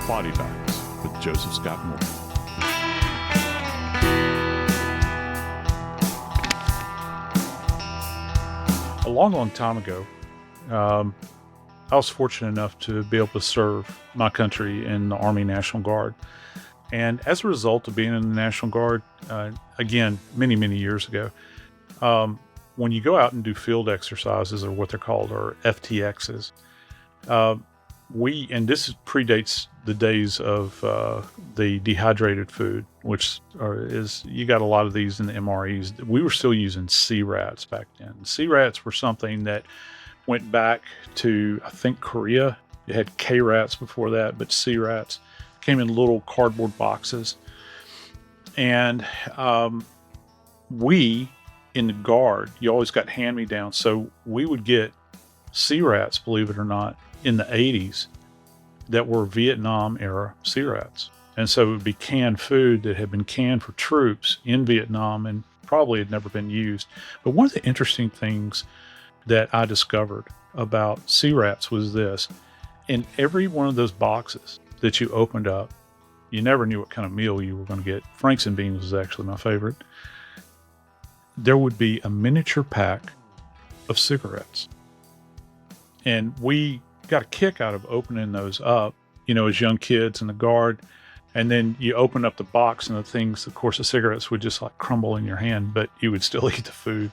Body Bags with Joseph Scott Morgan. A long, long time ago, I was fortunate enough to be able to serve my country in the Army National Guard. And as a result of being in the National Guard, again, many, many years ago, when you go out and do field exercises, or what they're called, or FTXs, and this predates the days of the dehydrated food, which is, you got a lot of these in the MREs. We were still using C-rats back then. C-rats were something that went back to, I think, Korea. You had K-rats before that, but C-rats came in little cardboard boxes. And we, in the Guard, you always got hand-me-downs. So we would get C-rats, believe it or not, in the 80s that were Vietnam-era C-rats. And so it would be canned food that had been canned for troops in Vietnam and probably had never been used. But one of the interesting things that I discovered about C-rats was this. In every one of those boxes that you opened up, you never knew what kind of meal you were going to get. Franks and beans was actually my favorite. There would be a miniature pack of cigarettes. And we got a kick out of opening those up, as young kids in the Guard. And then you open up the box and the things, of course, the cigarettes would just like crumble in your hand, but you would still eat the food.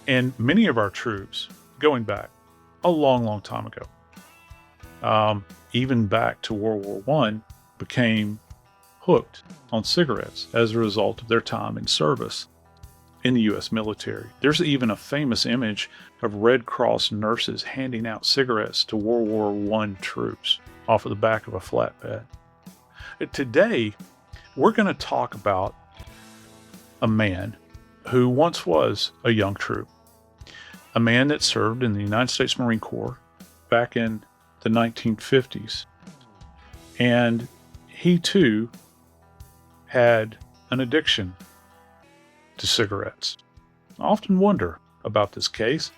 And many of our troops, going back a long, long time ago, even back to World War I, became hooked on cigarettes as a result of their time in service in the U.S. military. There's even a famous image of Red Cross nurses handing out cigarettes to World War I troops off of the back of a flatbed. Today, we're going to talk about a man who once was a young troop, a man that served in the United States Marine Corps back in the 1950s. And he too had an addiction to cigarettes. I often wonder about this case.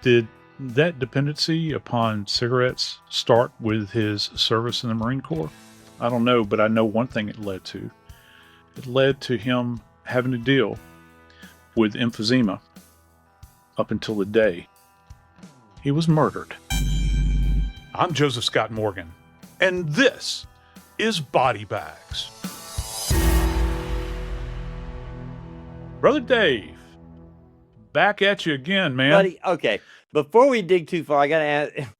Did that dependency upon cigarettes start with his service in the Marine Corps? I don't know, but I know one thing it led to. It led to him having to deal with emphysema up until the day he was murdered. I'm Joseph Scott Morgan, and this is Body Bags. Brother Dave, back at you again, man. Buddy, okay. Before we dig too far, I gotta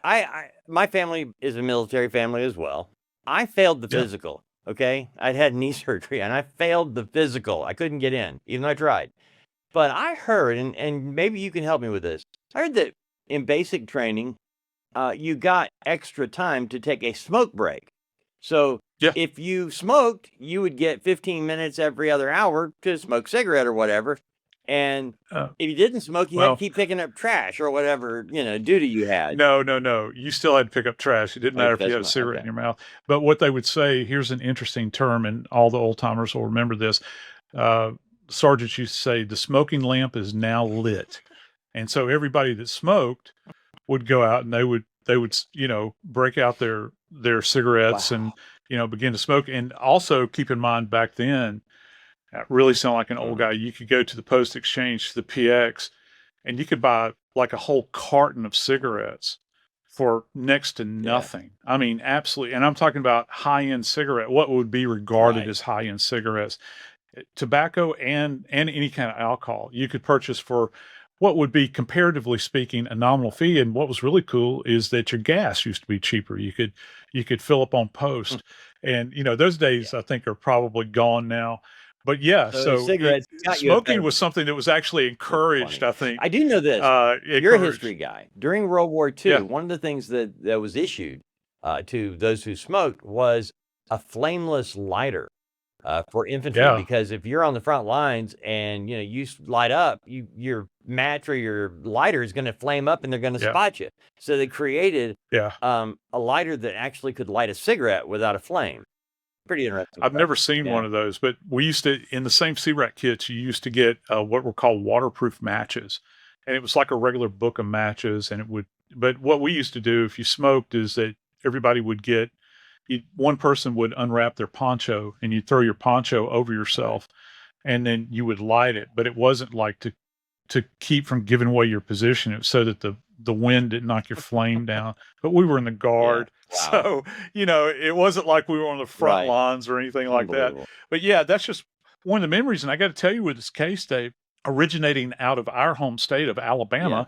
ask. My family is a military family as well. I failed the physical. Okay, I'd had knee surgery and I failed the physical. I couldn't get in, even though I tried. But I heard, and maybe you can help me with this. I heard that in basic training, you got extra time to take a smoke break. So if you smoked, you would get 15 minutes every other hour to smoke a cigarette or whatever. And if you didn't smoke, you had to keep picking up trash or whatever, duty you had. No. You still had to pick up trash. It didn't matter if you had a cigarette in your mouth. But what they would say, here's an interesting term, and all the old timers will remember this. Sergeants used to say, the smoking lamp is now lit. And so everybody that smoked would go out and they would break out their cigarettes and, begin to smoke. And also keep in mind back then, I really sound like an old guy. You could go to the post exchange, to the PX, and you could buy like a whole carton of cigarettes for next to nothing. Yeah. I mean, absolutely. And I'm talking about high-end cigarette, what would be regarded as high-end cigarettes. Tobacco and any kind of alcohol you could purchase for what would be, comparatively speaking, a nominal fee. And what was really cool is that your gas used to be cheaper. You could fill up on post. And, those days I think are probably gone now. But so cigarettes, smoking was something that was actually encouraged, I think. I do know this. You're a history guy. During World War II, one of the things that was issued to those who smoked was a flameless lighter for infantry. Because if you're on the front lines and you light up, your match or your lighter is going to flame up and they're going to spot you. So they created a lighter that actually could light a cigarette without a flame. Pretty interesting. I've never seen one of those, but we used to, in the same C-Rat kits, you used to get what were called waterproof matches. And it was like a regular book of matches, and it would but what we used to do if you smoked is that everybody would get one person would unwrap their poncho and you'd throw your poncho over yourself and then you would light it. But it wasn't like to keep from giving away your position. It was so that the wind didn't knock your flame down. But we were in the Yeah. guard. Wow. So, it wasn't like we were on the front Right. lines or anything like that. Unbelievable. But yeah, that's just one of the memories. And I got to tell you, with this case, Dave, originating out of our home state of Alabama,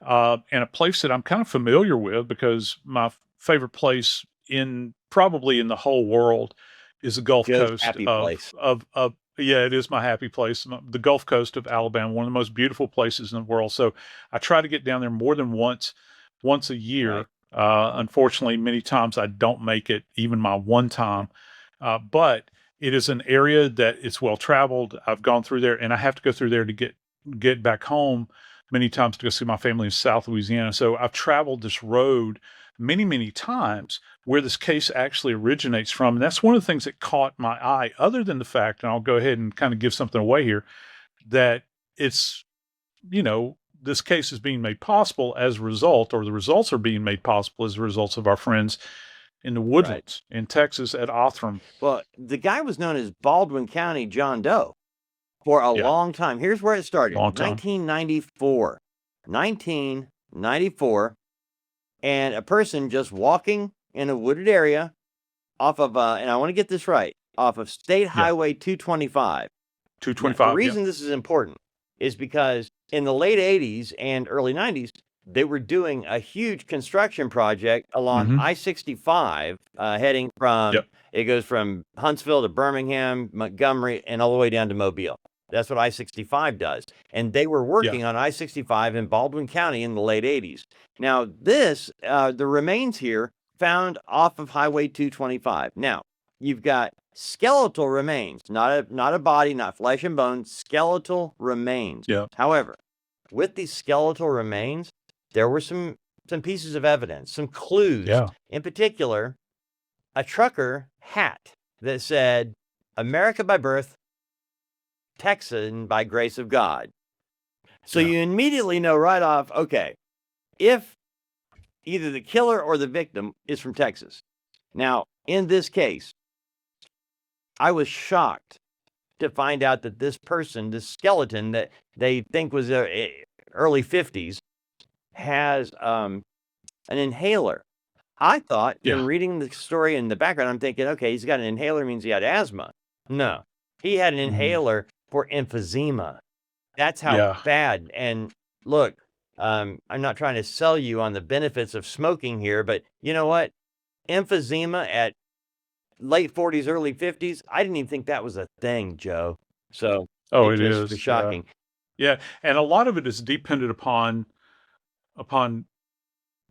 and a place that I'm kind of familiar with because my favorite place probably in the whole world is the Gulf Joe's Coast happy place. of yeah, it is my happy place. The Gulf Coast of Alabama, one of the most beautiful places in the world. So I try to get down there more than once a year. Right. Unfortunately, many times I don't make it, even my one time. But it is an area that it's well traveled. I've gone through there, and I have to go through there to get back home many times to go see my family in South Louisiana. So I've traveled this road many, many times where this case actually originates from. And that's one of the things that caught my eye, other than the fact, and I'll go ahead and kind of give something away here, that it's, this case is being made possible as a result, or the results are being made possible as a result of our friends in the woodlands in Texas at OTHRAM. Well, the guy was known as Baldwin County John Doe for a long time. Here's where it started. Long time. 1994. 1994. And a person just walking in a wooded area off of, and I want to get this right, off of State Highway 225. 225. The reason this is important is because in the late 80s and early 90s, they were doing a huge construction project along I-65, heading from, it goes from Huntsville to Birmingham, Montgomery, and all the way down to Mobile. That's what I-65 does. And they were working on I-65 in Baldwin County in the late 80s. Now, the remains here found off of Highway 225. Now, you've got skeletal remains, not a body, not flesh and bone, skeletal remains. Yeah. However, with these skeletal remains, there were some pieces of evidence, some clues. Yeah. In particular, a trucker hat that said, "America by birth, Texan by grace of God." So you immediately know right off, okay, if either the killer or the victim is from Texas. Now, in this case, I was shocked to find out that this person, this skeleton that they think was early 50s, has an inhaler. I thought, in reading the story in the background, I'm thinking, okay, he's got an inhaler, means he had asthma. No, he had an inhaler for emphysema. That's how bad. And look, I'm not trying to sell you on the benefits of smoking here, but you know what? Emphysema at late 40s, early 50s, I didn't even think that was a thing, Joe. So, it is shocking. Yeah. And a lot of it is dependent upon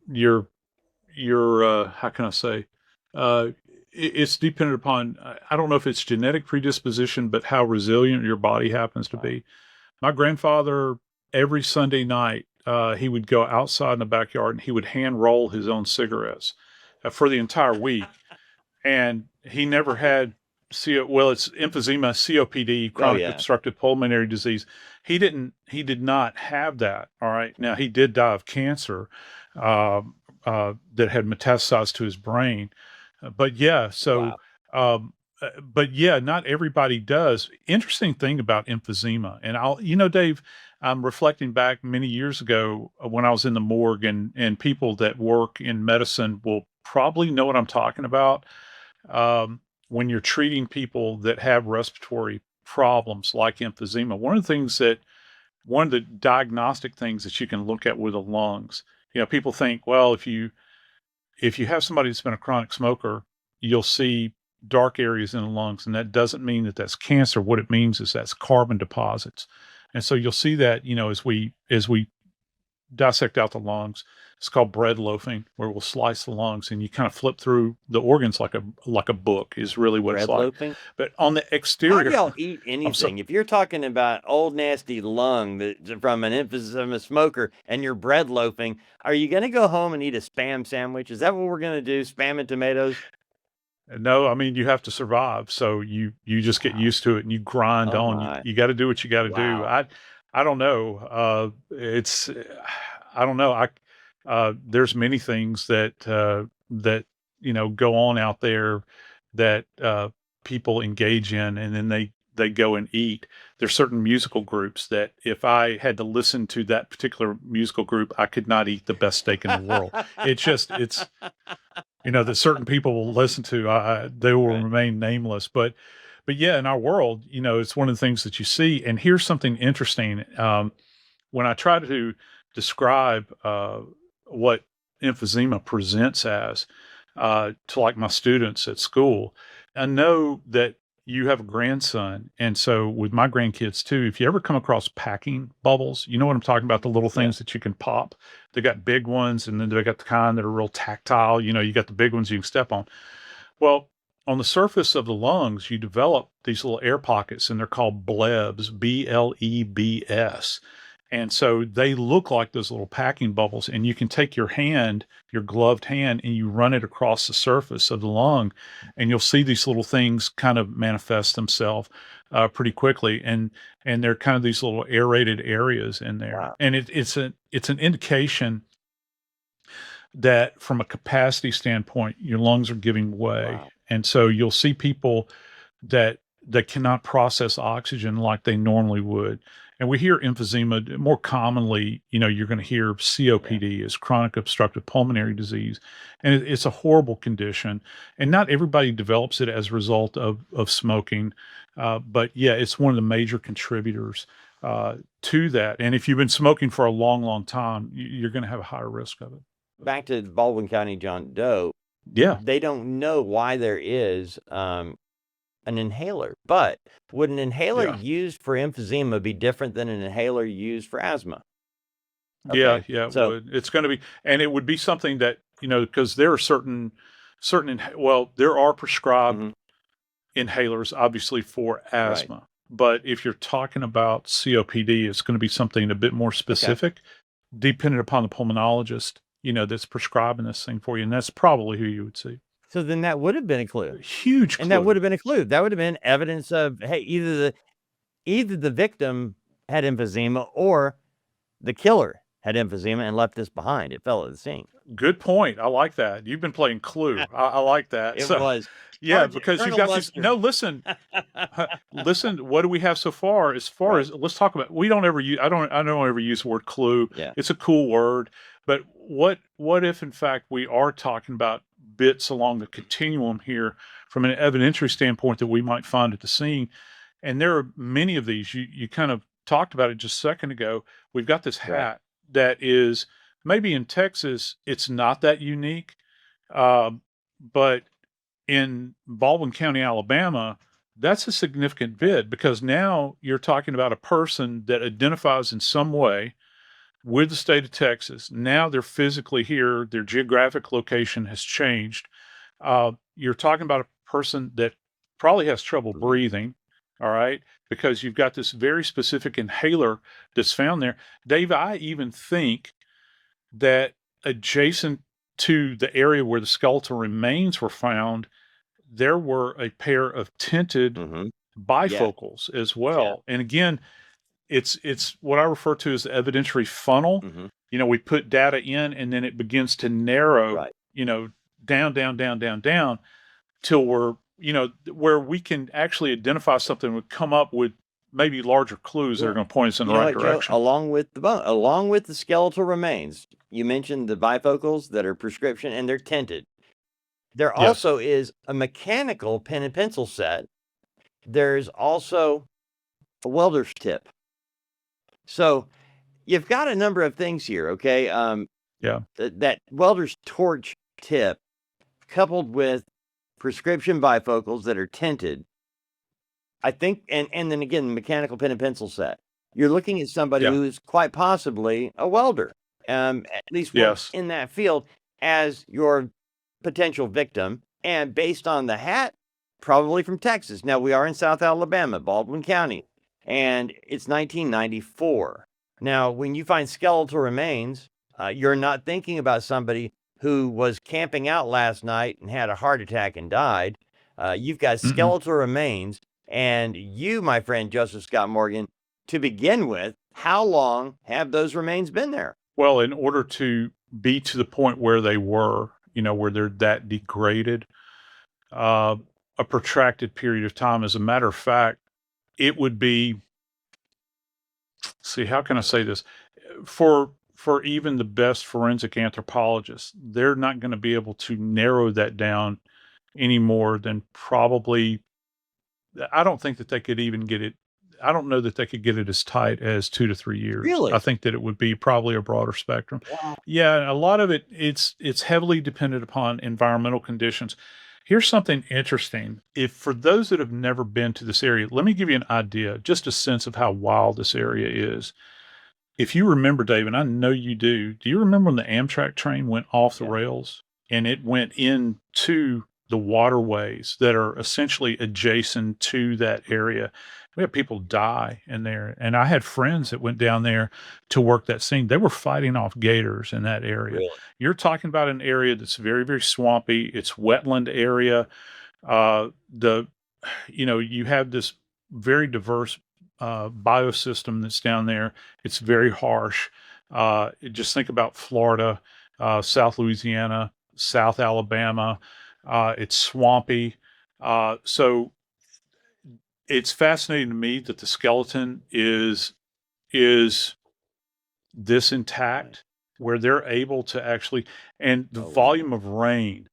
your how can I say, it's dependent upon, I don't know if it's genetic predisposition, but how resilient your body happens to be. My grandfather, every Sunday night, he would go outside in the backyard and he would hand roll his own cigarettes for the entire week. And he never had it's emphysema, COPD, chronic obstructive pulmonary disease. He did not have that. All right. Now, he did die of cancer that had metastasized to his brain. But not everybody does. Interesting thing about emphysema. And Dave, I'm reflecting back many years ago when I was in the morgue, and people that work in medicine will probably know what I'm talking about. When you're treating people that have respiratory problems like emphysema, one of the diagnostic things that you can look at with the lungs, people think, well, if you have somebody that's been a chronic smoker, you'll see dark areas in the lungs, and that doesn't mean that that's cancer. What it means is that's carbon deposits. And so you'll see that, as we dissect out the lungs, it's called bread loafing, where we'll slice the lungs and you kind of flip through the organs like a book is really what it's like. Loafing? But on the exterior, how do y'all eat anything? If you're talking about old nasty lung from an emphysema smoker and you're bread loafing, are you going to go home and eat a Spam sandwich? Is that what we're going to do? Spam and tomatoes? No, I mean, you have to survive. So you just get used to it and you grind on. You got to do what you got to do. I don't know. I don't know. there's many things that go on out there that people engage in, and then they go and eat. There's certain musical groups that if I had to listen to that particular musical group, I could not eat the best steak in the world. It's that certain people will listen to. They will Right. remain nameless, but yeah, in our world, it's one of the things that you see. And here's something interesting. When I try to describe what emphysema presents as to like my students at school, I know that you have a grandson, and so with my grandkids too, if you ever come across packing bubbles, you know what I'm talking about, the little things that you can pop. They got big ones, and then they got the kind that are real tactile. You got the big ones you can step on. Well, on the surface of the lungs, you develop these little air pockets, and they're called blebs, BLEBS. And so they look like those little packing bubbles, and you can take your hand, your gloved hand, and you run it across the surface of the lung, and you'll see these little things kind of manifest themselves pretty quickly. And they're kind of these little aerated areas in there. Wow. And it's an indication that from a capacity standpoint, your lungs are giving way. Wow. And so you'll see people that cannot process oxygen like they normally would. And we hear emphysema more commonly, you're going to hear COPD is chronic obstructive pulmonary disease. And it's a horrible condition. And not everybody develops it as a result of smoking. But yeah, it's one of the major contributors to that. And if you've been smoking for a long, long time, you're going to have a higher risk of it. Back to Baldwin County John Doe, Yeah. they don't know why there is an inhaler, but would an inhaler used for emphysema be different than an inhaler used for asthma? Yeah, it So- would. It's going to be, and it would be something that, because there are certain, there are prescribed Mhm. inhalers, obviously, for asthma. But if you're talking about COPD, it's going to be something a bit more specific, dependent upon the pulmonologist, that's prescribing this thing for you. And that's probably who you would see. So then that would have been a clue. Huge clue. And that would have been a clue. That would have been evidence of, hey, either the victim had emphysema or the killer had emphysema and left this behind. It fell at the scene. Good point. I like that. You've been playing Clue. I like that. It was. Yeah, Sergeant because you've Colonel got these. Mustard. No, listen, listen. What do we have so far? As far as let's talk about. We don't ever use. I don't ever use the word clue. Yeah. It's a cool word, but what if in fact we are talking about bits along the continuum here from an evidentiary standpoint that we might find at the scene, and there are many of these. You kind of talked about it just a second ago. We've got this hat that is maybe in Texas it's not that unique, but in Baldwin County, Alabama, that's a significant bit because now you're talking about a person that identifies in some way with the state of Texas. Now they're physically here. Their geographic location has changed. You're talking about a person that probably has trouble breathing, all right, because you've got this very specific inhaler that's found there. Dave, I even think that adjacent to the area where the skeletal remains were found, there were a pair of tinted bifocals as well. And again, it's what I refer to as the evidentiary funnel. We put data in and then it begins to narrow, down till we're, where we can actually identify something and come up with maybe larger clues that are going to point us in the right direction. Joe, along with the skeletal remains, you mentioned the bifocals that are prescription and they're tinted. There also is a mechanical pen and pencil set. There's also a welder's tip. So you've got a number of things here, okay? That welder's torch tip coupled with prescription bifocals that are tinted, I think, and then again, the mechanical pen and pencil set. You're looking at somebody who's quite possibly a welder, at least works in that field as your potential victim. And based on the hat, probably from Texas. Now, we are in South Alabama, Baldwin County, and it's 1994. Now, when you find skeletal remains, you're not thinking about somebody who was camping out last night and had a heart attack and died. You've got skeletal remains. And you, my friend, Joseph Scott Morgan, to begin with, how long have those remains been there? Well, in order to be to the point where they were, where they're that degraded, uh, a protracted period of time. As a matter of fact, it would be, see, how can I say this? For even the best forensic anthropologists, they're not going to be able to narrow that down any more than probably, I don't think that they could even get it. I don't know that they could get it as tight as 2 to 3 years. Really? I think that it would be probably a broader spectrum. Wow. Yeah, a lot of it's heavily dependent upon environmental conditions. Here's something interesting. If for those that have never been to this area, let me give you an idea, just a sense of how wild this area is. If you remember, Dave, and I know you do you remember when the Amtrak train went off the rails and it went into the waterways that are essentially adjacent to that area? We had people die in there. And I had friends that went down there to work that scene. They were fighting off gators in that area. Really? You're talking about an area that's very, very swampy. It's wetland area. You have this very diverse biosystem that's down there. It's very harsh. Just think about Florida, South Louisiana, South Alabama. It's swampy. So it's fascinating to me that the skeleton is this intact, where they're able to actually, and the volume of rain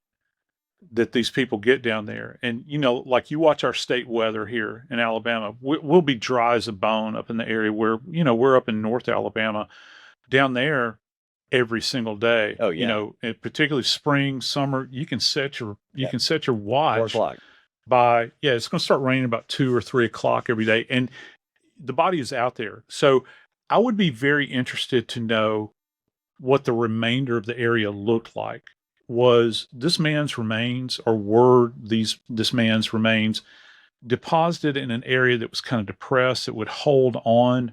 that these people get down there. And, like you watch our state weather here in Alabama, we'll be dry as a bone up in the area where, we're up in North Alabama. Down there, every single day. Oh, yeah. And particularly spring, summer, you can set your watch 4 o'clock. by, it's going to start raining about 2 or 3 o'clock every day. And the body is out there. So I would be very interested to know what the remainder of the area looked like. Was this man's remains, or were this man's remains deposited in an area that was kind of depressed, that would hold on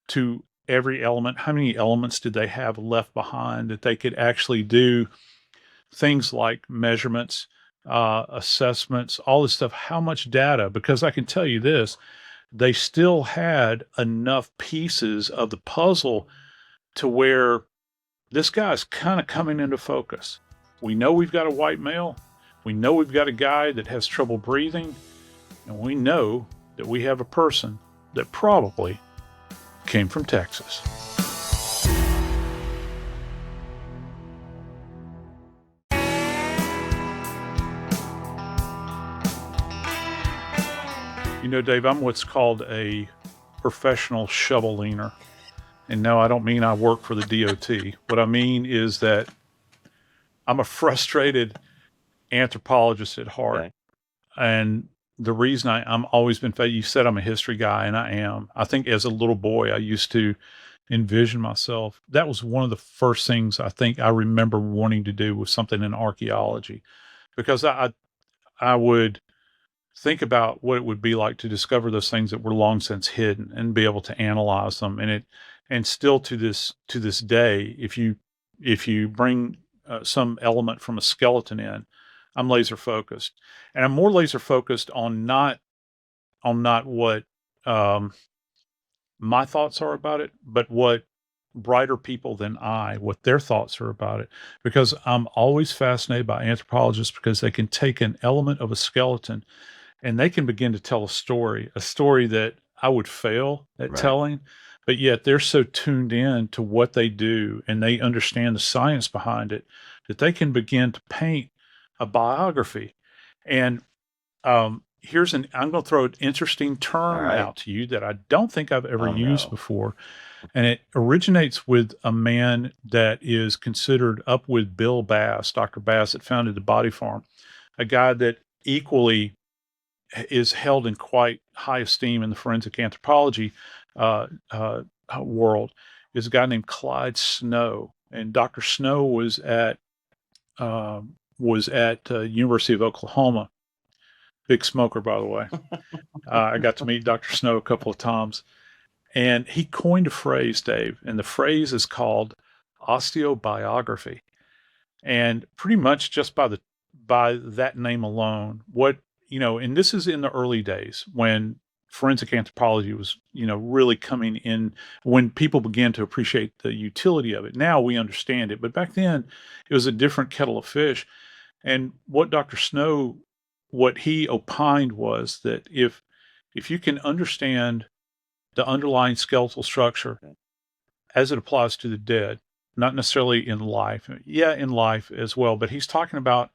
to every element? How many elements did they have left behind that they could actually do things like measurements, assessments, all this stuff? How much data? Because I can tell you this, they still had enough pieces of the puzzle to where this guy's kind of coming into focus. We know we've got a white male. We know we've got a guy that has trouble breathing. And we know that we have a person that probably came from Texas. Dave, I'm what's called a professional shovel leaner. And no, I don't mean I work for the DOT. What I mean is that I'm a frustrated anthropologist at heart. Okay. And the reason I'm always been, you said I'm a history guy, and I am. I think as a little boy, I used to envision myself. That was one of the first things I think I remember wanting to do, was something in archaeology, because I would think about what it would be like to discover those things that were long since hidden and be able to analyze them. And still to this day, if you bring some element from a skeleton in, I'm laser focused, and I'm more laser focused on not what my thoughts are about it, but what brighter people than what their thoughts are about it. Because I'm always fascinated by anthropologists, because they can take an element of a skeleton and they can begin to tell a story that I would fail at telling, but yet they're so tuned in to what they do and they understand the science behind it that they can begin to paint a biography. And I'm going to throw an interesting term out to you that I don't think I've ever used before. And it originates with a man that is considered up with Bill Bass, Dr. Bass, that founded the Body Farm, a guy that equally is held in quite high esteem in the forensic anthropology world, is a guy named Clyde Snow. And Dr. Snow was at University of Oklahoma. Big smoker, by the way. I got to meet Dr. Snow a couple of times. And he coined a phrase, Dave, and the phrase is called osteobiography. And pretty much just by that name alone, and this is in the early days when forensic anthropology was, really coming in when people began to appreciate the utility of it. Now we understand it, but back then it was a different kettle of fish. And what Dr. Snow, what he opined was that if you can understand the underlying skeletal structure as it applies to the dead, not necessarily in life, in life as well, but he's talking about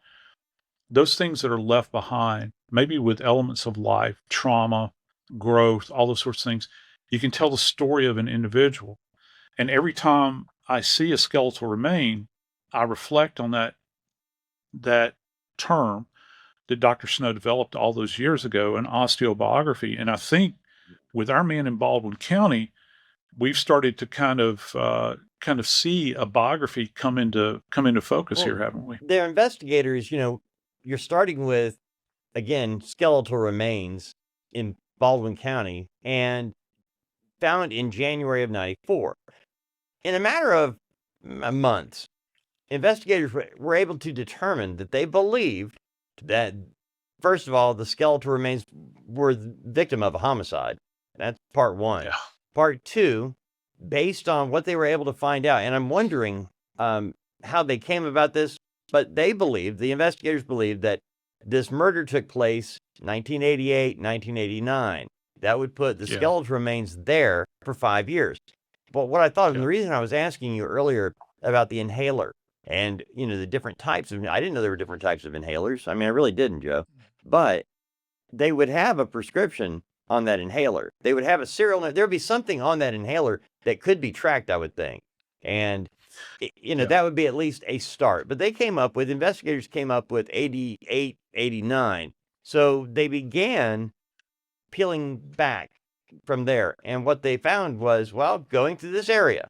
those things that are left behind, maybe with elements of life, trauma, growth, all those sorts of things. You can tell the story of an individual. And every time I see a skeletal remain, I reflect on that term that Dr. Snow developed all those years ago in osteobiography. And I think with our man in Baldwin County, we've started to kind of see a biography come into focus here, haven't we? They're investigators, you're starting with, again, skeletal remains in Baldwin County and found in January of 94. In a matter of months, investigators were able to determine that they believed that, first of all, the skeletal remains were the victim of a homicide. That's part one. Yeah. Part two, based on what they were able to find out, and I'm wondering how they came about this, but the investigators believed that this murder took place 1988, 1989. That would put the skeletal remains there for 5 years. But what I thought, and the reason I was asking you earlier about the inhaler and, the different types of, I didn't know there were different types of inhalers. I mean, I really didn't, Joe. But they would have a prescription on that inhaler. They would have a serial number. There would be something on that inhaler that could be tracked, I would think. And, that would be at least a start. But investigators came up with 88, 89. So they began peeling back from there. And what they found was, going through this area,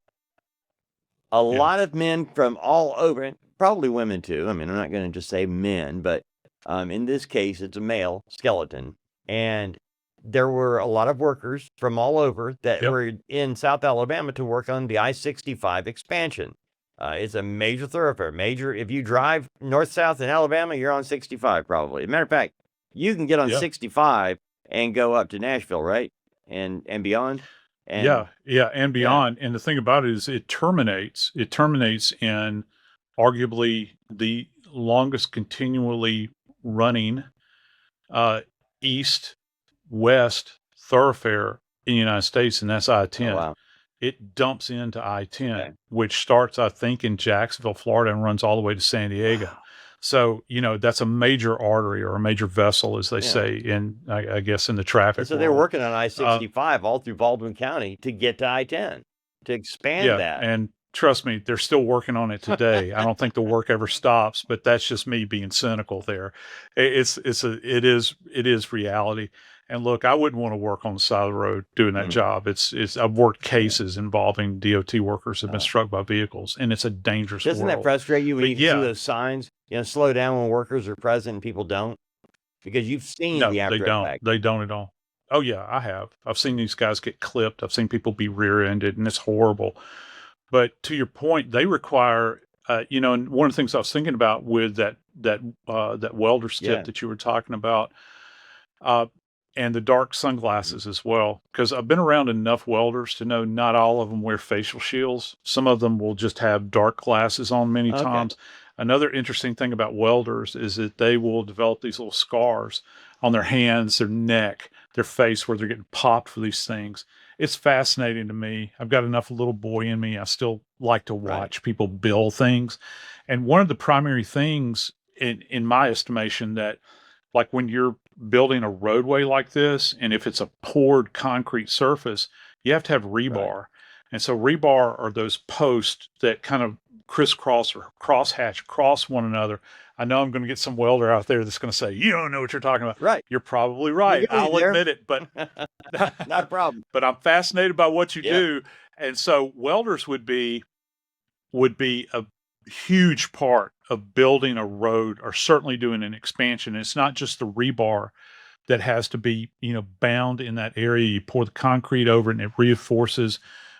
a lot of men from all over, and probably women too. I mean, I'm not going to just say men, but in this case, it's a male skeleton. And there were a lot of workers from all over that were in South Alabama to work on the I-65 expansion. It's a major thoroughfare. If you drive north-south in Alabama, you're on 65 probably. As a matter of fact, you can get on 65 and go up to Nashville, right? And beyond. And, and beyond. And the thing about it is it terminates in arguably the longest continually running east-west thoroughfare in the United States, and that's I-10. Oh, wow. It dumps into I-10, which starts, I think, in Jacksonville, Florida, and runs all the way to San Diego. Wow. So, that's a major artery or a major vessel, as they say in, I guess, in the traffic. So they're working on I-65 all through Baldwin County to get to I-10, to expand that. And trust me, they're still working on it today. I don't think the work ever stops, but that's just me being cynical there. It is reality. And look, I wouldn't want to work on the side of the road doing that job. I've worked cases involving DOT workers that have been struck by vehicles, and it's a dangerous Doesn't world. that frustrate you when you see those signs, slow down when workers are present and people don't? Because you've seen the after effect. They don't at all. Oh yeah, I have. I've seen these guys get clipped. I've seen people be rear-ended, and it's horrible. But to your point, they require, and one of the things I was thinking about with that welder's tip that you were talking about, and the dark sunglasses as well, because I've been around enough welders to know not all of them wear facial shields. Some of them will just have dark glasses on many times. Another interesting thing about welders is that they will develop these little scars on their hands, their neck, their face, where they're getting popped for these things. It's fascinating to me. I've got enough little boy in me. I still like to watch people build things. And one of the primary things in my estimation that, like when you're building a roadway like this, and if it's a poured concrete surface, you have to have rebar. Right. And so rebar are those posts that kind of crisscross or crosshatch across one another. I know I'm going to get some welder out there that's going to say, you don't know what you're talking about. Right. You're probably right. I'll admit it, but not a problem. But I'm fascinated by what you do. And so welders would be a huge part of building a road, or certainly doing an expansion. It's not just the rebar that has to be, bound in that area. You pour the concrete over it and it reinforces,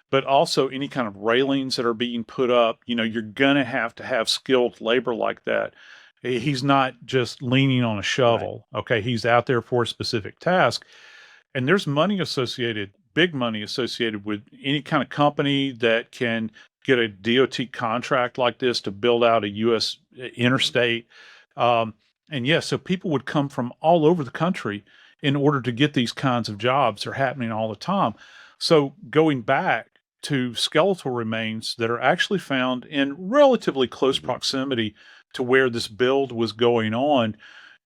but also any kind of railings that are being put up. You're going to have skilled labor like that. He's not just leaning on a shovel. Right. Okay. He's out there for a specific task. And there's money associated, big money associated with any kind of company that can get a DOT contract like this to build out a U.S. interstate. Um, and yes, so people would come from all over the country in order to get these kinds of jobs. They're happening all the time. So going back to skeletal remains that are actually found in relatively close proximity to where this build was going on,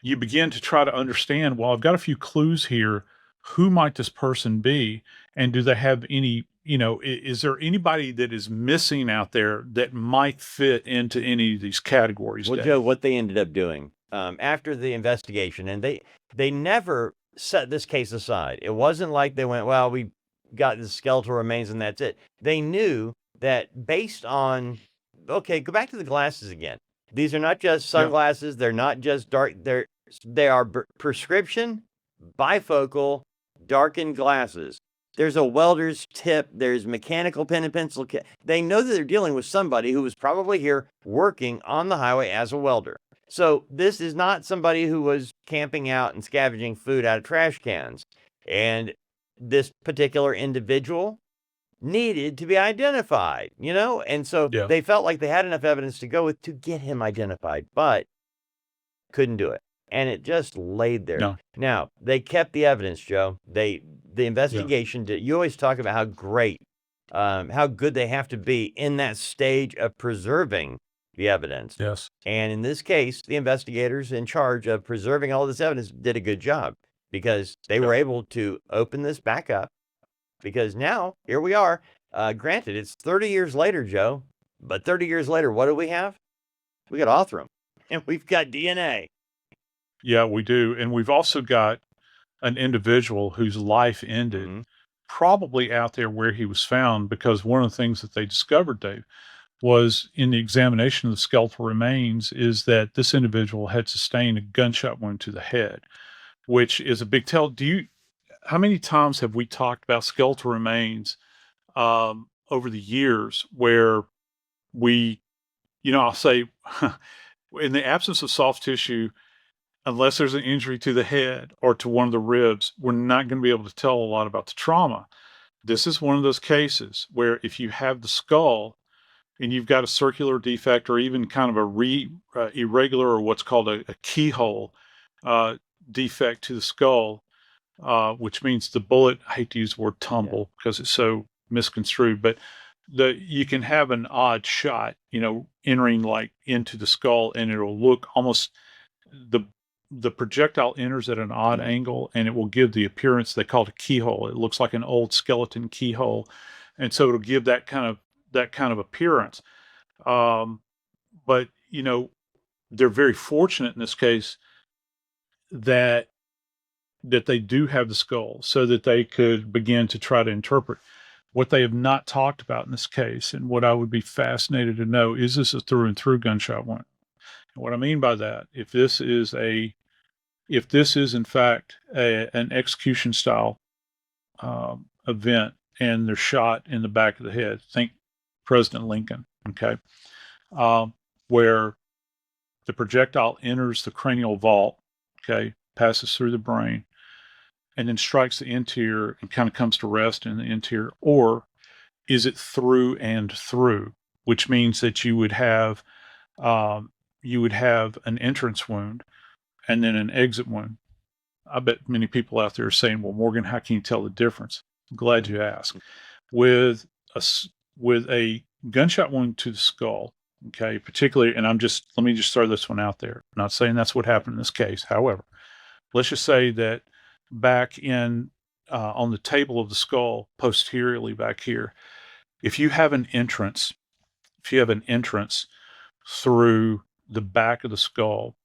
you begin to try to understand, well, I've got a few clues here. Who might this person be? And do they have any, is there anybody that is missing out there that might fit into any of these categories? Well, Dave? Joe, what they ended up doing after the investigation, and they never set this case aside. It wasn't like they went, well, we got the skeletal remains and that's it. They knew that based on, okay, go back to the glasses again. These are not just sunglasses. They're not just dark. They are prescription, bifocal, darkened glasses. There's a welder's tip. There's mechanical pen and pencil. They know that they're dealing with somebody who was probably here working on the highway as a welder. So this is not somebody who was camping out and scavenging food out of trash cans. And this particular individual needed to be identified, And so they felt like they had enough evidence to go with to get him identified, but couldn't do it. And it just laid there. No. Now, they kept the evidence, Joe. The investigation did. You always talk about how great, how good they have to be in that stage of preserving the evidence. Yes. And in this case, the investigators in charge of preserving all this evidence did a good job because they were able to open this back up. Because now, here we are. Granted, it's 30 years later, Joe. But 30 years later, what do we have? We got OTHRAM. And we've got DNA. Yeah, we do. And we've also got an individual whose life ended probably out there where he was found, because one of the things that they discovered, Dave, was in the examination of the skeletal remains is that this individual had sustained a gunshot wound to the head, which is a big tell. How many times have we talked about skeletal remains over the years where we, I'll say in the absence of soft tissue, unless there's an injury to the head or to one of the ribs, we're not going to be able to tell a lot about the trauma. This is one of those cases where if you have the skull and you've got a circular defect or even kind of a irregular or what's called a keyhole defect to the skull, which means the bullet, I hate to use the word tumble because it's so misconstrued, but you can have an odd shot, entering like into the skull, and it'll look almost the projectile enters at an odd angle, and it will give the appearance they call it a keyhole. It looks like an old skeleton keyhole, and so it'll give that kind of appearance. But they're very fortunate in this case that they do have the skull so that they could begin to try to interpret. What they have not talked about in this case, and what I would be fascinated to know, is this a through and through gunshot wound? And what I mean by that, if this is in fact an execution style event and they're shot in the back of the head, think President Lincoln, okay, where the projectile enters the cranial vault, okay, passes through the brain, and then strikes the interior and kind of comes to rest in the interior? Or is it through and through, which means that you would have an entrance wound and then an exit wound? I bet many people out there are saying, well, Morgan, how can you tell the difference? I'm glad you asked. With a gunshot wound to the skull, okay, particularly, and let me just throw this one out there. I'm not saying that's what happened in this case. However, let's just say that back in on the table of the skull, posteriorly back here, if you have an entrance through the back of the skull,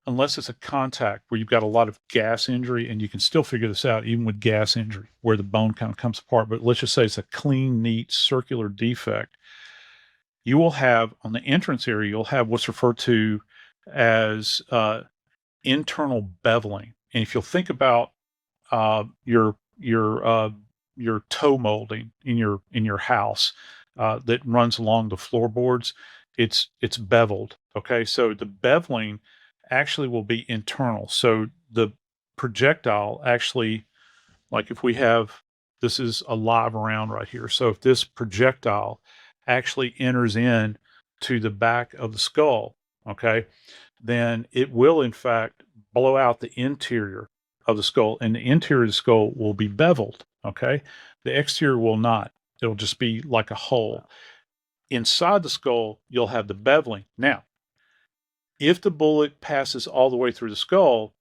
unless it's a contact where you've got a lot of gas injury, and you can still figure this out even with gas injury where the bone kind of comes apart, but let's just say it's a clean, neat, circular defect, you will have on the entrance area, you'll have what's referred to as internal beveling. And if you'll think about your toe molding in your house that runs along the floorboards, it's beveled. Okay, so the beveling actually will be internal. So the projectile actually like if we have, this is a live round right here. So if this projectile actually enters in to the back of the skull, okay, then it will in fact blow out the interior of the skull, and the interior of the skull will be beveled, okay? The exterior will not. It'll just be like a hole. Inside the skull, you'll have the beveling. Now, if the bullet passes all the way through the skull,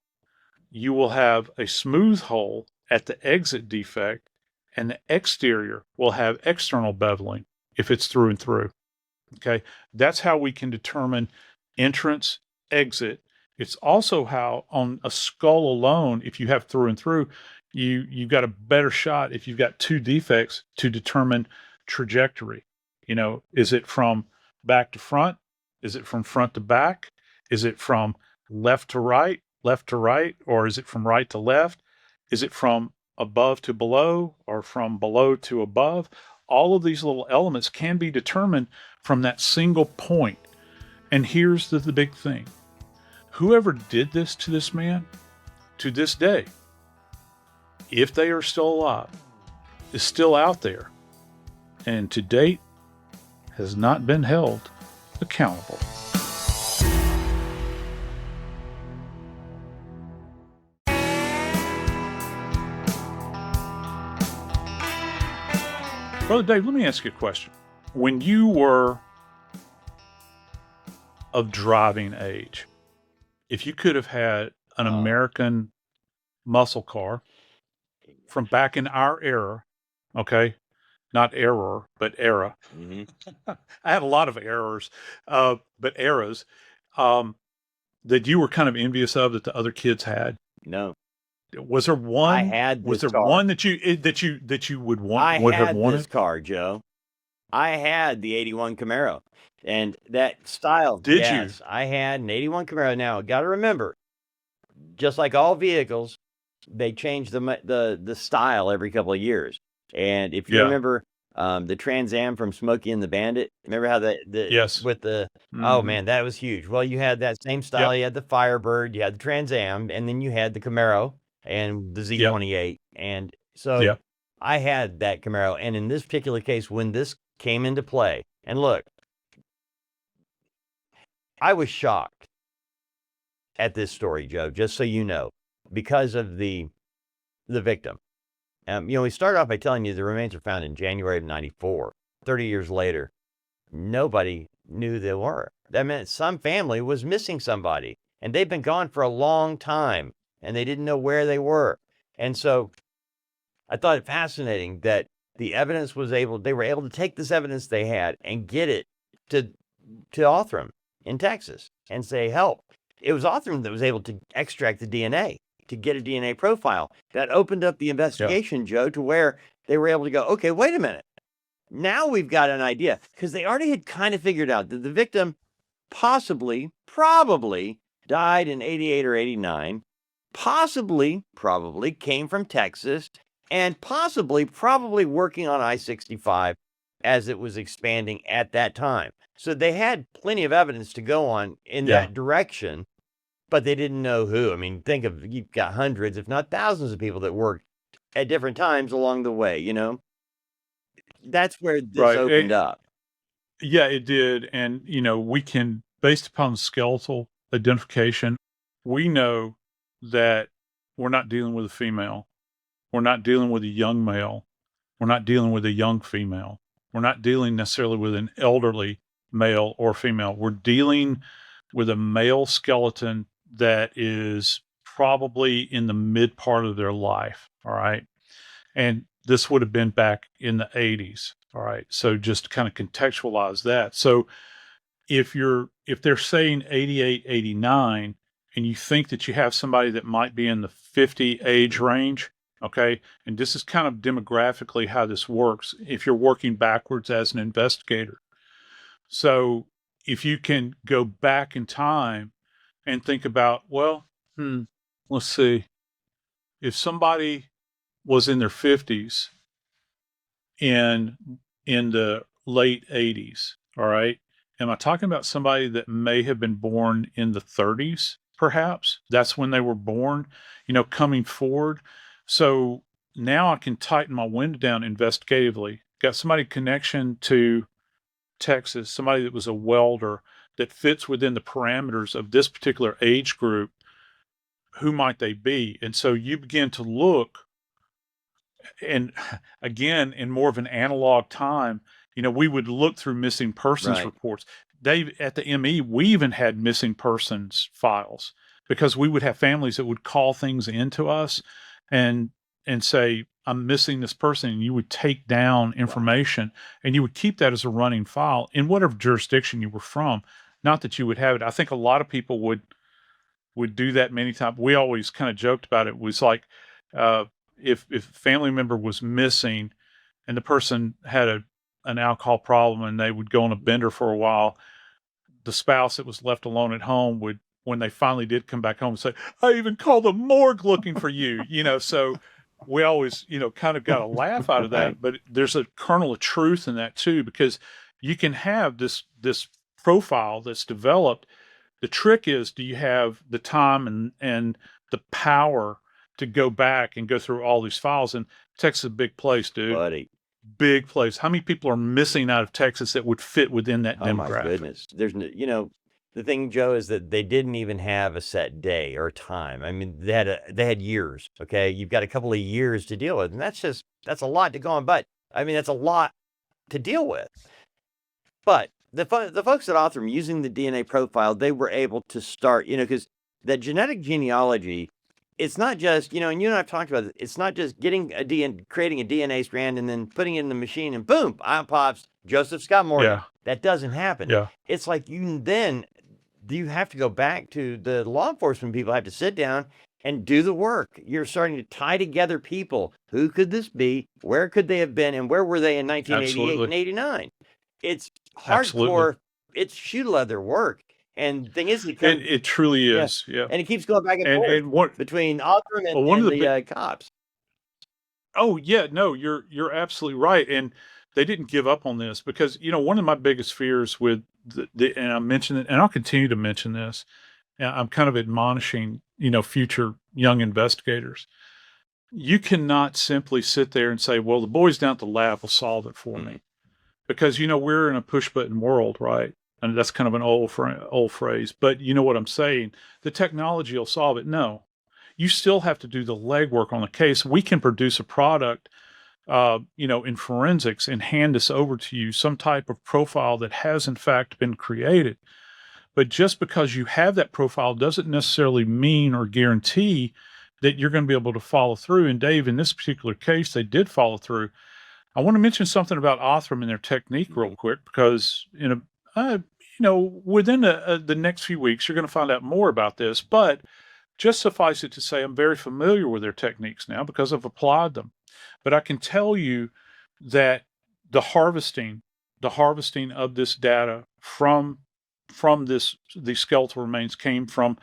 you will have a smooth hole at the exit defect, and the exterior will have external beveling if it's through and through. Okay. That's how we can determine entrance, exit. It's also how on a skull alone, if you have through and through, you've got a better shot if you've got two defects to determine trajectory. You know, is it from back to front? Is it from front to back? Is it from left to right, or is it from right to left? Is it from above to below, or from below to above? All of these little elements can be determined from that single point. And here's the big thing. Whoever did this to this man, to this day, if they are still alive, is still out there, and to date has not been held accountable. Brother Dave, let me ask you a question. When you were of driving age, if you could have had an American muscle car from back in our era, okay, not error, but era. I had a lot of errors, but eras that you were kind of envious of that the other kids had. No. Was there one? I had Was this there car. one that you would want? I would have had wanted? this car, Joe. I had the 81 Camaro, and that style. Did yes, you? I had an 81 Camaro. Now, got to remember, just like all vehicles, they change the style every couple of years. And if you Yeah. remember the Trans Am from Smokey and the Bandit, remember how the Yes. with the Mhm. man, that was huge. Well, you had that same style. Yep. You had the Firebird, you had the Trans Am, and then you had the Camaro and the Z28. And so Yep. I had that Camaro. And in this particular case, when this came into play, and look, I was shocked at this story, Joe, just so you know, because of the victim. We started off by telling you the remains were found in January of 94. 30 years later, nobody knew they were. That meant some family was missing somebody, and they've been gone for a long time, and they didn't know where they were. And so I thought it fascinating that the evidence they were able to take this evidence they had and get it to OTHRAM in Texas and say, help. It was OTHRAM that was able to extract the DNA, to get a DNA profile. That opened up the investigation, Joe, to where they were able to go, okay, wait a minute. Now we've got an idea, because they already had kind of figured out that the victim probably died in 88 or 89, probably came from Texas, and probably working on I-65 as it was expanding at that time. So they had plenty of evidence to go on in that direction, but they didn't know who. I mean, think of, you've got hundreds, if not thousands of people that worked at different times along the way, That's where this opened up. Yeah, it did. And, we can, based upon skeletal identification, we know that we're not dealing with a female. We're not dealing with a young male. We're not dealing with a young female. We're not dealing necessarily with an elderly male or female. We're dealing with a male skeleton that is probably in the mid part of their life. All right. And this would have been back in the 80s. All right. So just to kind of contextualize that. So if they're saying 88, 89, and you think that you have somebody that might be in the 50 age range, okay, and this is kind of demographically how this works if you're working backwards as an investigator. So if you can go back in time and think about, well, let's see, if somebody was in their 50s in the late 80s, all right, am I talking about somebody that may have been born in the 30s, perhaps? That's when they were born, coming forward. So now I can tighten my window down investigatively. Got somebody connection to Texas, somebody that was a welder that fits within the parameters of this particular age group. Who might they be? And so you begin to look, and again, in more of an analog time, we would look through missing persons Right. reports. Dave, at the ME, we even had missing persons files because we would have families that would call things into us and say, I'm missing this person, and you would take down information and you would keep that as a running file in whatever jurisdiction you were from. Not that you would have it. I think a lot of people would do that many times. We always kind of joked about it. It was like, uh, if a family member was missing and the person had an alcohol problem and they would go on a bender for a while, the spouse that was left alone at home would, when they finally did come back home, say, I even called the morgue looking for you, so we always, kind of got a laugh out of that. Right. But there's a kernel of truth in that too, because you can have this profile that's developed. The trick is, do you have the time and the power to go back and go through all these files? And Texas is a big place, dude. Buddy. Big place. How many people are missing out of Texas that would fit within that demographic? Oh my goodness. There's no, the thing, Joe, is that they didn't even have a set day or time. I mean, they had years. Okay, you've got a couple of years to deal with, and that's a lot to go on. But I mean, that's a lot to deal with. But the folks at OTHRAM, using the DNA profile, they were able to start, because that genetic genealogy, it's not just, and you and I have talked about it, it's not just creating a DNA strand and then putting it in the machine and boom, out pops Joseph Scott Morgan. Yeah. That doesn't happen. Yeah. It's like you have to go back to the law enforcement people, have to sit down and do the work. You're starting to tie together people. Who could this be? Where could they have been? And where were they in 1988 and 89? It's hardcore. Absolutely. It's shoe leather work. And the thing is, it truly is. Yeah. And it keeps going back and forth between OTHRAM and the cops. Oh yeah, no, you're absolutely right. And they didn't give up on this because, one of my biggest fears with and I mentioned it, and I'll continue to mention this, and I'm kind of admonishing, future young investigators. You cannot simply sit there and say, well, the boys down at the lab will solve it for me. Because, we're in a push button world, right? And that's kind of an old phrase, but you know what I'm saying? The technology will solve it. No, you still have to do the legwork on the case. We can produce a product, in forensics and hand this over to you, some type of profile that has in fact been created. But just because you have that profile doesn't necessarily mean or guarantee that you're going to be able to follow through. And Dave, in this particular case, they did follow through. I want to mention something about OTHRAM and their technique real quick, because within the next few weeks, you're going to find out more about this. But just suffice it to say, I'm very familiar with their techniques now because I've applied them. But I can tell you that the harvesting of this data from these skeletal remains came from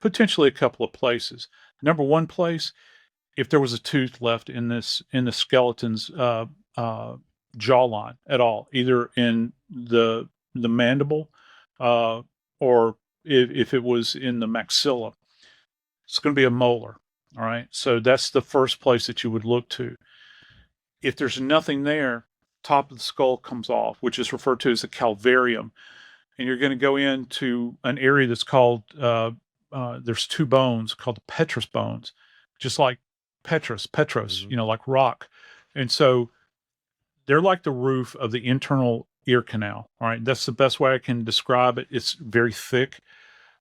potentially a couple of places. Number one place, if there was a tooth left in the skeleton's jawline at all, either in the mandible or if it was in the maxilla, it's going to be a molar. All right. So that's the first place that you would look to. If there's nothing there, top of the skull comes off, which is referred to as a calvarium. And you're going to go into an area that's called, there's two bones called the petrous bones, just like Petros, like rock. And so they're like the roof of the internal ear canal. All right. That's the best way I can describe it. It's very thick.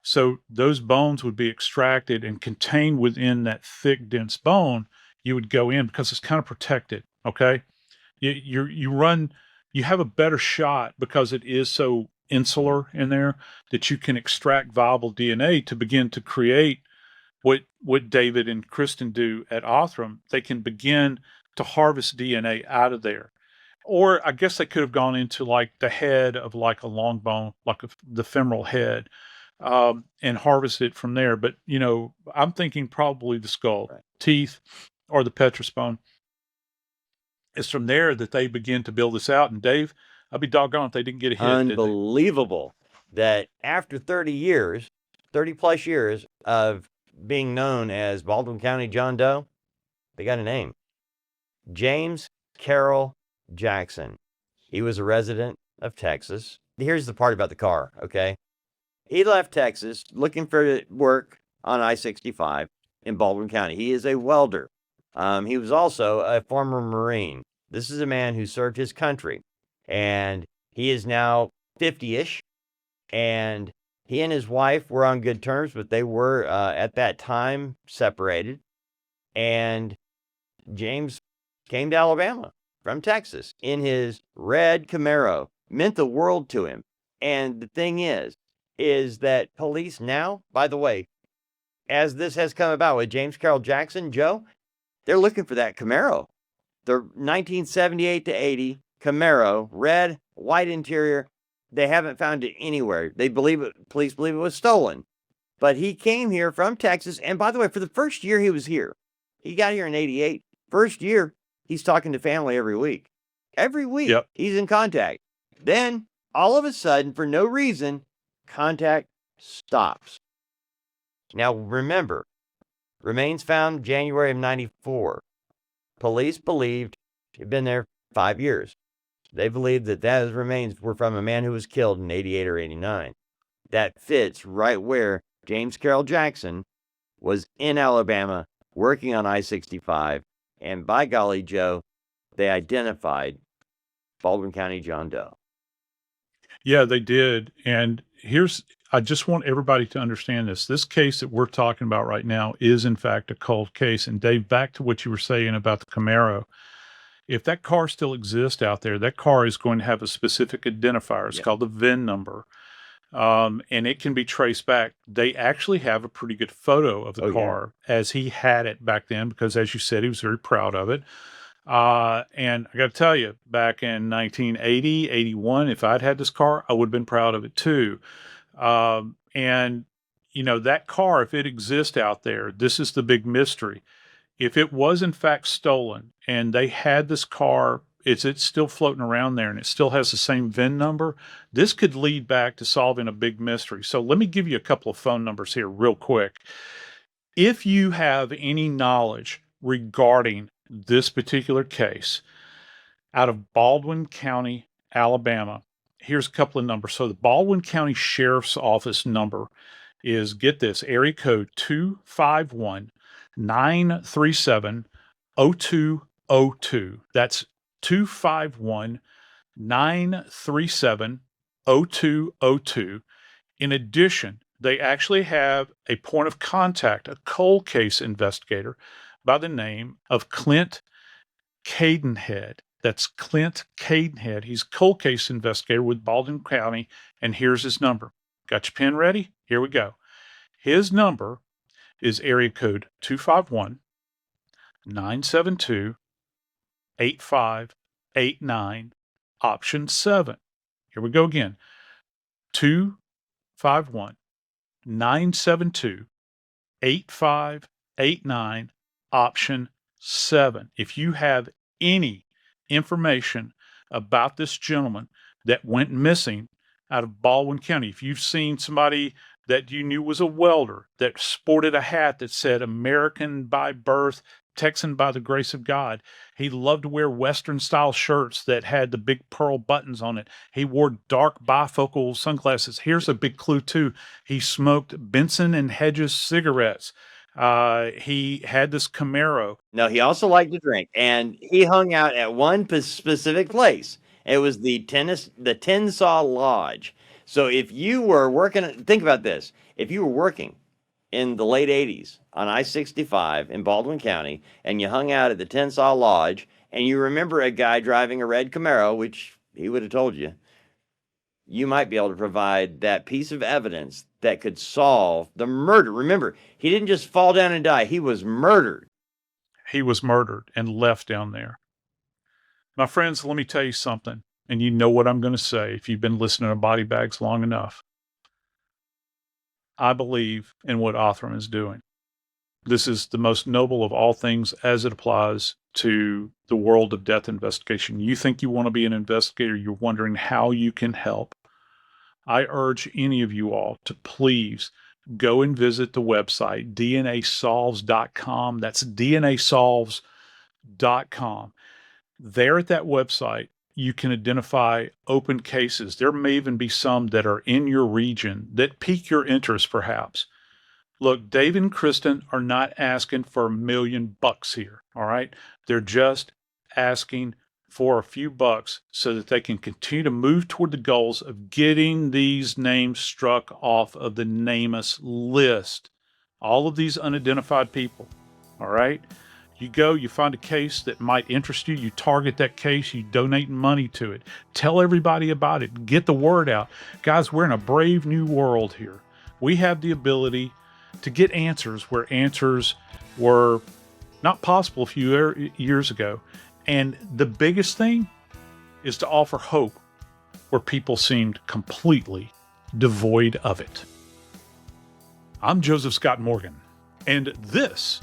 So those bones would be extracted and contained within that thick, dense bone. You would go in because it's kind of protected. Okay. You have a better shot because it is so insular in there that you can extract viable DNA to begin to create what David and Kristen do at OTHRAM. They can begin to harvest DNA out of there. Or I guess they could have gone into like the head of like a long bone, like the femoral head, and harvest it from there. But, I'm thinking probably the skull, teeth, or the petrous bone. It's from there that they begin to build this out. And Dave, I'd be doggone if they didn't get a hit. Unbelievable that after 30 plus years of being known as Baldwin County John Doe, they got a name. James Carroll Jackson. He was a resident of Texas. Here's the part about the car, okay? He left Texas looking for work on I-65 in Baldwin County. He is a welder. He was also a former Marine. This is a man who served his country, and he is now 50-ish, and he and his wife were on good terms, but they were, at that time, separated, and James came to Alabama from Texas in his red Camaro. Meant the world to him. And the thing is that police now, by the way, as this has come about with James Carroll Jackson, Joe, they're looking for that Camaro. The 1978 to 80 Camaro, red, white interior. They haven't found it anywhere. Police believe it was stolen. But he came here from Texas. And by the way, for the first year he was here, he got here in 88. First year, he's talking to family every week. Every week, Yep. He's in contact. Then, all of a sudden, for no reason, contact stops. Now, remember, remains found January of 94. Police believed he'd been there 5 years. They believed that those remains were from a man who was killed in 88 or 89. That fits right where James Carroll Jackson was in Alabama working on I-65. And by golly, Joe, they identified Baldwin County John Doe. Yeah, they did. And I just want everybody to understand this. This case that we're talking about right now is, in fact, a cold case. And Dave, back to what you were saying about the Camaro. If that car still exists out there, that car is going to have a specific identifier. It's called the VIN number. And it can be traced back. They actually have a pretty good photo of the car as he had it back then, because as you said, he was very proud of it. And I got to tell you, back in 1980, 81, if I'd had this car, I would have been proud of it too. And you know, that car, if it exists out there, this is the big mystery. If it was in fact stolen and they had this car, it's still floating around there and it still has the same VIN number, this could lead back to solving a big mystery. So let me give you a couple of phone numbers here real quick. If you have any knowledge regarding this particular case out of Baldwin County, Alabama, here's a couple of numbers. So the Baldwin County Sheriff's Office number is, get this, area code 251-937-0202. That's 251-937-0202. In addition, they actually have a point of contact, a cold case investigator by the name of Clint Cadenhead. That's Clint Cadenhead. He's a cold case investigator with Baldwin County, and here's his number. Got your pen ready? Here we go. His number is area code 251-972-8589, option 7. Here we go again. 251-972-8589, option 7. If you have any information about this gentleman that went missing out of Baldwin County, if you've seen somebody that you knew was a welder that sported a hat that said American by birth, Texan by the grace of God. He loved to wear Western style shirts that had the big pearl buttons on it. He wore dark bifocal sunglasses. Here's a big clue too. He smoked Benson and Hedges cigarettes. He had this Camaro. No, he also liked to drink, and he hung out at one specific place. It was the Tensaw Lodge. So if you were working, think about this. If you were working in the late 80s on I-65 in Baldwin County, and you hung out at the Tensaw Lodge, and you remember a guy driving a red Camaro, which he would have told you, you might be able to provide that piece of evidence that could solve the murder. Remember, he didn't just fall down and die. He was murdered. He was murdered and left down there. My friends, let me tell you something, and you know what I'm going to say if you've been listening to Body Bags long enough. I believe in what OTHRAM is doing. This is the most noble of all things as it applies to the world of death investigation. You think you want to be an investigator, you're wondering how you can help. I urge any of you all to please go and visit the website, dnasolves.com. That's dnasolves.com. homicide.com. There at that website, you can identify open cases. There may even be some that are in your region that pique your interest, perhaps. Look, Dave and Kristen are not asking for $1 million here, all right? They're just asking for a few bucks so that they can continue to move toward the goals of getting these names struck off of the NamUs list. All of these unidentified people, all right? You go, you find a case that might interest you, you target that case, you donate money to it. Tell everybody about it. Get the word out. Guys, we're in a brave new world here. We have the ability to get answers where answers were not possible a few years ago. And the biggest thing is to offer hope where people seemed completely devoid of it. I'm Joseph Scott Morgan, and this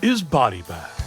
is Body Bag.